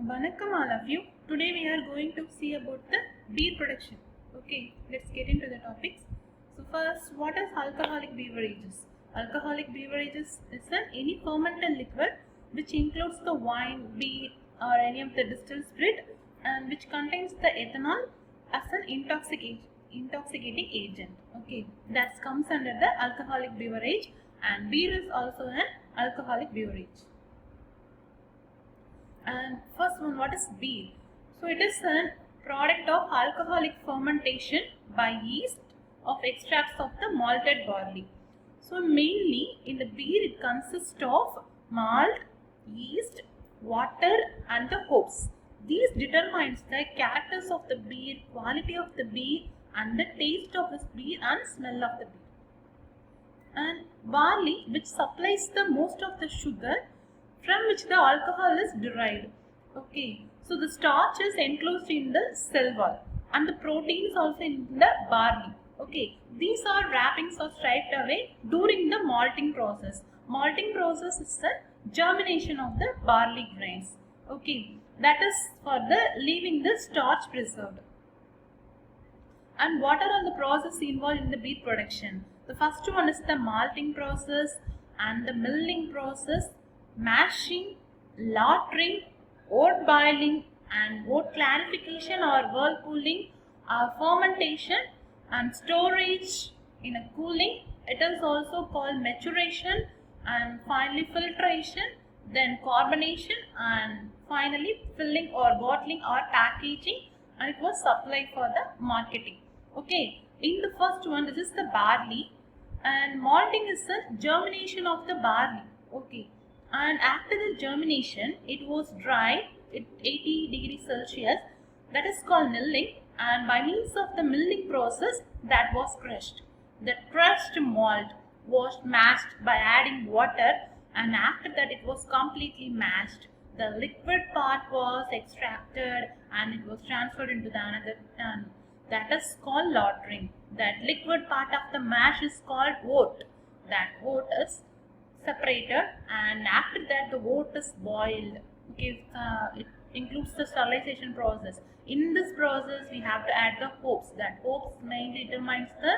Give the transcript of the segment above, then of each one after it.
Vanakkam all of you. Today we are going to see about the beer production. Okay, let's get into the topics. So first, what is alcoholic beverages? Alcoholic beverages is any fermented liquid which includes the wine, beer or any of the distilled spirit and which contains the ethanol as an intoxicating agent. Okay, that comes under the alcoholic beverage, and beer is also an alcoholic beverage. And first one, what is beer? So it is a product of alcoholic fermentation by yeast of extracts of the malted barley. So mainly in the beer it consists of malt, yeast, water and the hops. These determines the characters of the beer, quality of the beer and the taste of this beer and smell of the beer. And barley, which supplies the most of the sugar from which the alcohol is derived. Okay, so the starch is enclosed in the cell wall and the protein is also in the barley. Okay, these are wrappings are stripped away during the malting process. Malting process is the germination of the barley grains. Okay, that is for the leaving the starch preserved. And what are all the processes involved in the beer production? The first one is the malting process and the milling process, mashing, lautering, oat boiling and oat clarification or whirlpooling, fermentation and storage in a cooling. It is also called maturation and finally filtration, then carbonation and finally filling or bottling or packaging, and it was supplied for the marketing. Okay, in the first one, this is the barley and malting is the germination of the barley. Okay, and after the germination it was dried at 80 degrees Celsius, that is called milling, and by means of the milling process that was crushed. The crushed malt was mashed by adding water, and after that it was completely mashed. The liquid part was extracted and it was transferred into the another tun. That is called lautering. That liquid part of the mash is called oat. That oat is separated, and after that the oat is boiled. Okay, it includes the sterilization process. In this process we have to add the hops. That hops mainly determines the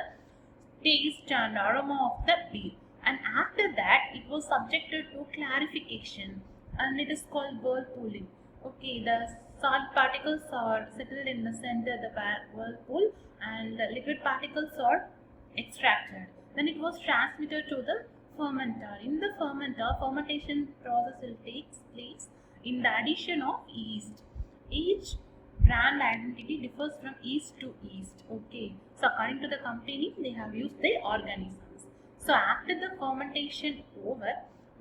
taste and aroma of the beer. And after that it was subjected to clarification and it is called whirlpooling. Okay, the salt particles are settled in the center of the whirlpool and the liquid particles are extracted. Then it was transmitted to the fermenter. In the fermenter, fermentation process will take place in the addition of yeast. Each brand identity differs from yeast to yeast. Okay, so according to the company, they have used the organisms. So after the fermentation over,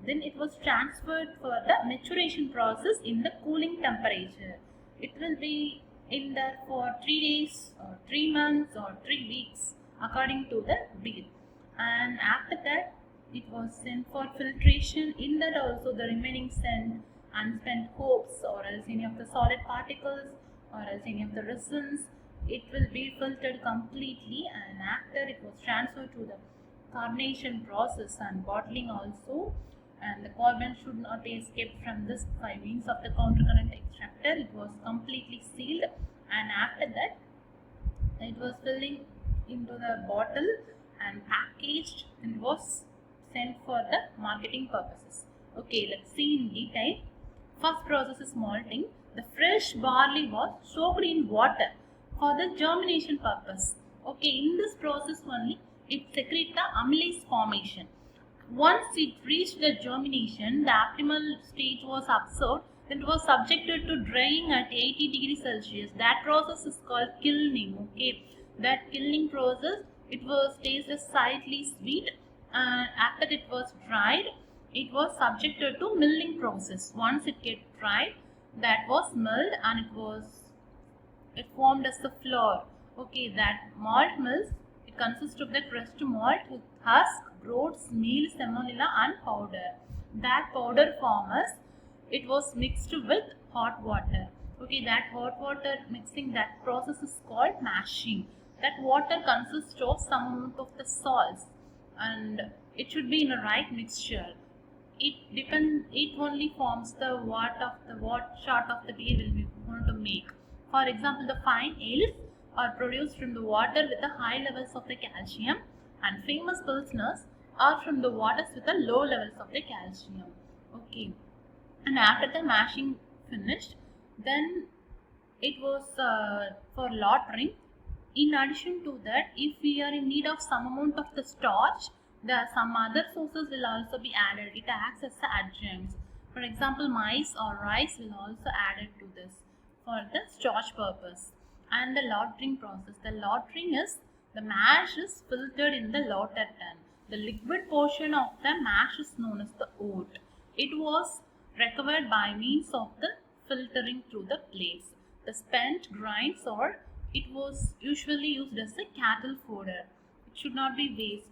then it was transferred for the maturation process in the cooling temperature. It will be in there for 3 days or 3 months or 3 weeks according to the beer. And after that it was sent for filtration. In that also the remaining scent, unspent hops or else any of the solid particles or else any of the resins, it will be filtered completely, and after it was transferred to the carbonation process and bottling also, and the carbon should not be escaped from this by means of the countercurrent extractor. It was completely sealed, and after that it was filling into the bottle and packaged and was sent for the marketing purposes. Okay, let's see in detail. First process is malting. The fresh barley was soaked in water for the germination purpose. Okay, in this process only it secretes the amylase formation. Once it reached the germination, the optimal stage was observed. Then it was subjected to drying at 80 degrees Celsius. That process is called kilning. Okay, that kilning process, it was tasted slightly sweet, and after it was dried, it was subjected to milling process. Once it get dried, that was milled and it formed as the flour. Okay, that malt mills, it consists of the crushed malt with husk, groats, meal, semolina and powder. That powder forms, it was mixed with hot water. Okay, that hot water mixing, that process is called mashing. That water consists of some amount of the salts and it should be in a right mixture. it only forms the what sort of the beer will we want to make. For example, the fine ales are produced from the water with the high levels of the calcium, and famous pilsners are from the waters with the low levels of the calcium. Okay, and after the mashing finished, then it was for lautering. In addition to that, if we are in need of some amount of the starch, there some other sources will also be added. It acts as the adjuncts. For example, maize or rice will also added to this for the starch purpose. And the lautering process. The lautering is the mash is filtered in the lauter tun. The liquid portion of the mash is known as the oat. It was recovered by means of the filtering through the plates. The spent grinds or it was usually used as a cattle fodder. It should not be waste.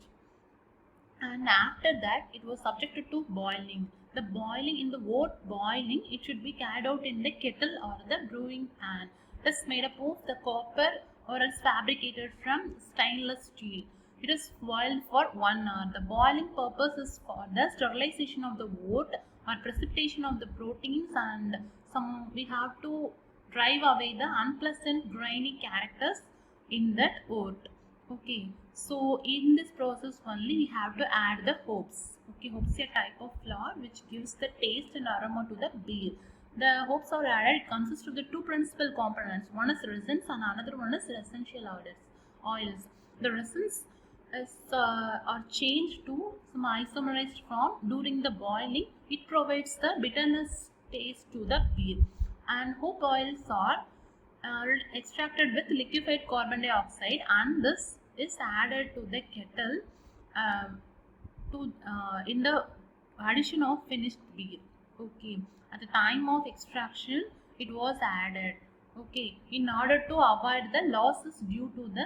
And after that, it was subjected to boiling. The boiling in the oat boiling, it should be carried out in the kettle or the brewing pan. It is made up of the copper or else fabricated from stainless steel. It is boiled for 1 hour. The boiling purpose is for the sterilization of the oat or precipitation of the proteins, and some we have to drive away the unpleasant grainy characters in that oat. Okay, so in this process only we have to add the hops. Okay, hops is a type of flour which gives the taste and aroma to the beer. The hops are added. It consists of the two principal components. One is resins and another one is essential oils. The resins are changed to some isomerized form during the boiling. It provides the bitterness taste to the beer. And hop oils are extracted with liquefied carbon dioxide, and this is added to the kettle in the addition of finished beer. Okay, at the time of extraction it was added. Okay, in order to avoid the losses due to the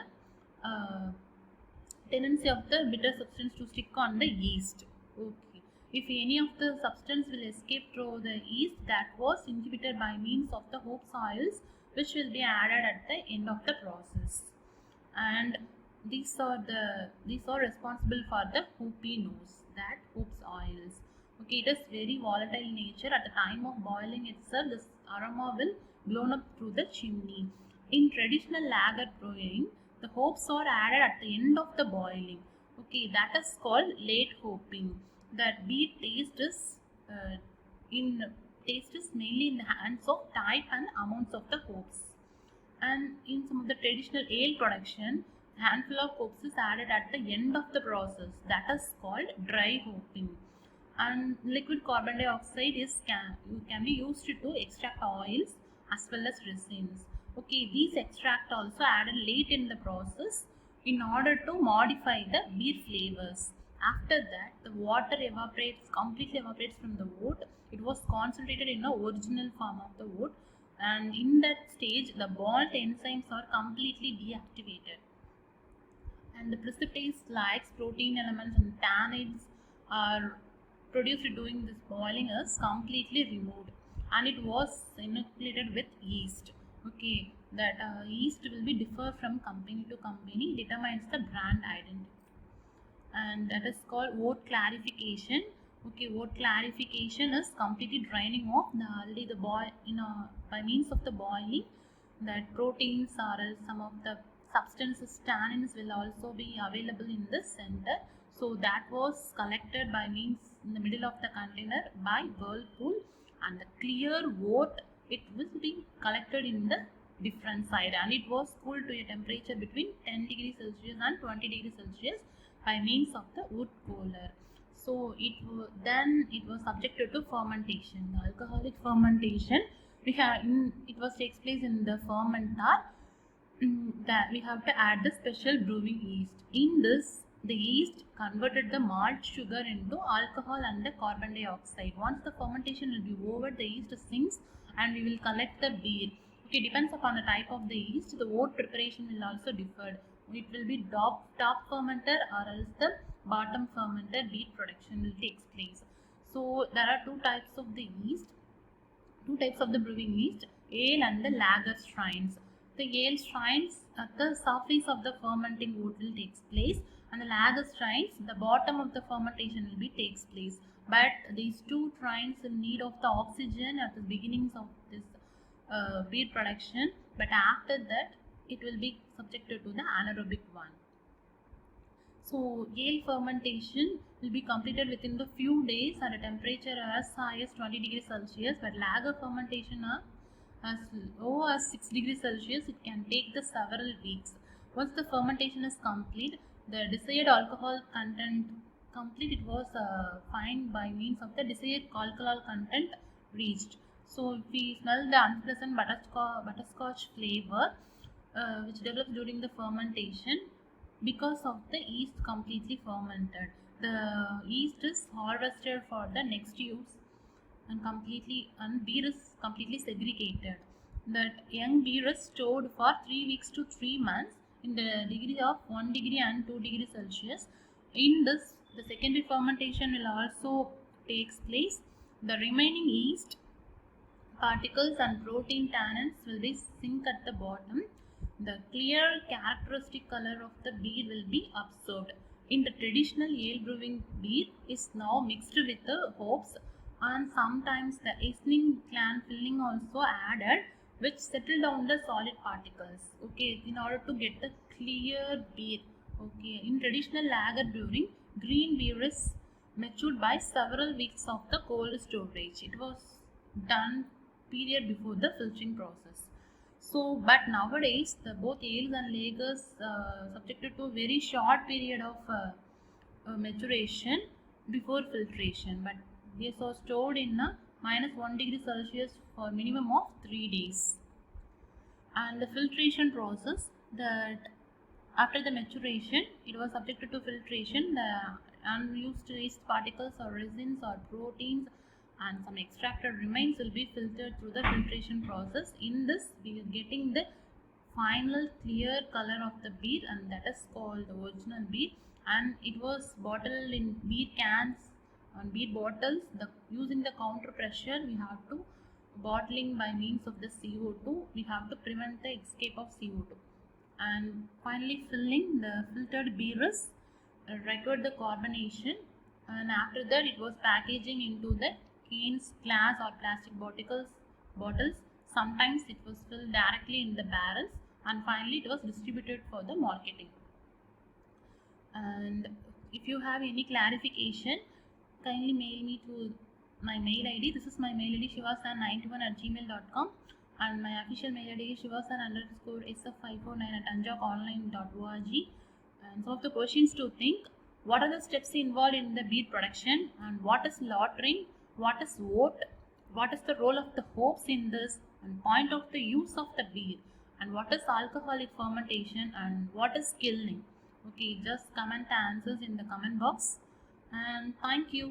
tendency of the bitter substance to stick on the yeast. Okay, if any of the substance will escape through the yeast, that was inhibited by means of the hops oils, which will be added at the end of the process. And these are responsible for the hoopy nose, that hops oils. Okay, it is very volatile in nature. At the time of boiling itself, this aroma will blown up through the chimney. In traditional lager brewing, the hops are added at the end of the boiling. Okay, that is called late hopping. That beer taste is mainly in the hands of type and amounts of the hops. And in some of the traditional ale production, a handful of hops is added at the end of the process. That is called dry hopping. And liquid carbon dioxide can be used to extract oils as well as resins. Okay, these extract also added late in the process in order to modify the beer flavors. After that, the water completely evaporates from the oat. It was concentrated in the original form of the oat, and in that stage the malt enzymes are completely deactivated, and the precipitates like protein elements and tannins are produced during this boiling is completely removed, and it was inoculated with yeast. Okay, that yeast will be differ from company to company, determines the brand identity, and that is called oat clarification. Okay, oat clarification is completely draining off the already the boil by means of the boiling, that proteins or else some of the substances tannins will also be available in the center. So that was collected by means in the middle of the container by whirlpool, and the clear oat it will be collected in the different side, and it was cooled to a temperature between 10 degrees Celsius and 20 degrees Celsius by means of the wood cooler. So then it was subjected to fermentation. The alcoholic fermentation it was takes place in the fermentor. That we have to add the special brewing yeast. In this, the yeast converted the malt sugar into alcohol and the carbon dioxide. Once the fermentation will be over, the yeast sinks and we will collect the beer. Okay, depends upon the type of the yeast. The oat preparation will also differ. It will be top fermenter or else the bottom fermenter beer production will take place. So there are two types of the yeast, two types of the brewing yeast, ale and the lager strains. The ale strains at the surface of the fermenting oat will takes place, and the lager strains the bottom of the fermentation will be takes place. But these two trains in need of the oxygen at the beginnings of this beer production, but after that it will be subjected to the anaerobic one. So ale fermentation will be completed within the few days at a temperature as high as 20 degrees Celsius, but lager fermentation are as low as 6 degrees Celsius. It can take the several weeks. Once the fermentation is complete, the desired alcohol content complete, it was found by means of the desired alcohol content reached. So if we smell the unpleasant butterscotch flavor which develops during the fermentation because of the yeast completely fermented. The yeast is harvested for the next use and beer is completely segregated. That young beer is stored for 3 weeks to 3 months in the degree of 1 degree and 2 degrees Celsius. In this, the secondary fermentation will also takes place. The remaining yeast particles and protein tannins will be sink at the bottom. The clear characteristic color of the beer will be observed. In the traditional ale brewing, beer is now mixed with the hops and sometimes the Riesling clan filling also added, which settle down the solid particles. Okay, in order to get the clear beer. Okay, in traditional lager brewing, green beer is matured by several weeks of the cold storage. It was done period before the filtering process. So, but nowadays, the both ales and lagers subjected to a very short period of maturation before filtration, but these are stored in a -1 degree Celsius for minimum of 3 days. And the filtration process, that after the maturation, it was subjected to filtration. The unused waste particles or resins or proteins and some extracted remains will be filtered through the filtration process. In this, we are getting the final clear color of the beer, and that is called the original beer. And it was bottled in beer cans and beer bottles. Using the counter pressure, we have to bottling by means of the CO2. We have to prevent the escape of CO2. And finally, filling the filtered beer is required the carbonation, and after that it was packaging into the cans, glass or plastic bottles. Sometimes it was filled directly in the barrels, and finally it was distributed for the marketing. And if you have any clarification, kindly mail me to my mail id. This is my mail id, shivasan91@gmail.com, and my official mail id is shivasan_sf549@anjokonline.org. And some of the questions to think: what are the steps involved in the beer production, and what is lautering, what is oat, what is the role of the hops in this, and point of the use of the beer, and what is alcoholic fermentation, and what is kilning. Okay, just comment the answers in the comment box, and thank you.